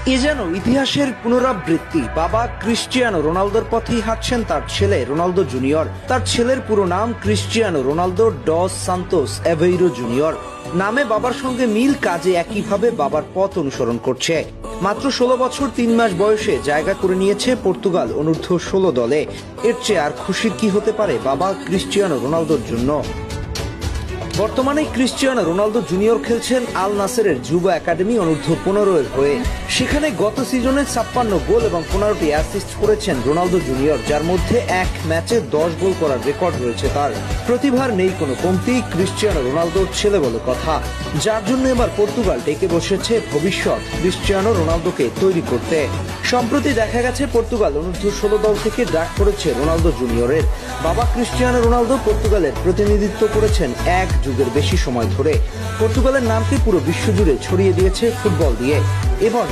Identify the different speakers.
Speaker 1: এ যেন ইতিহাসের পুনরাবৃত্তি। বাবা ক্রিস্টিয়ানো রোনালদোর পথেই হাঁটছেন তার ছেলে রোনালদো জুনিয়র। তার ছেলের পুরো নাম Cristiano Ronaldo dos Santos Aveiro junior. নামে বাবার সঙ্গে মিল, কাজে একইভাবে বাবার পথ অনুসরণ করছে। মাত্র 16 বছর 3 মাস বয়সে জায়গা করে নিয়েছে পর্তুগাল অনূর্ধ্ব 16 দলে। এর চেয়ে আর খুশির কি হতে পারে বাবা ক্রিস্টিয়ানো রোনালদোর জন্য। বর্তমানে ক্রিস্টিয়ানো রোনালদো জুনিয়র খেলছেন আল নাসেরের যুব একাডেমি অনূর্ধ্ব 15 হয়ে। সেখানে গত সিজনে 56 গোল এবং 15টি অ্যাসিস্ট করেছেন রোনালদো জুনিয়র, যার মধ্যে এক ম্যাচে 10 গোল করার রেকর্ড রয়েছে তার। প্রতিভার নেই কোনো কমতি ক্রিস্টিয়ানো রোনালদোর ছেলে বলে কথা, যার জন্য এবার পর্তুগাল ডেকে বসেছে ভবিষ্যৎ ক্রিস্টিয়ানো রোনালদোকে তৈরি করতে। সম্প্রতি দেখা গেছে পর্তুগাল অনূর্ধ্ব 16 দল থেকে ডাক পড়েছে রোনালদো জুনিয়রের। বাবা ক্রিস্টিয়ানো রোনালদো পর্তুগালের প্রতিনিধিত্ব করেছেন এক যুগের বেশি সময় ধরে। পর্তুগালের নামকে পুরো বিশ্বজুড়ে ছড়িয়ে দিয়েছে ফুটবল দিয়ে। এবার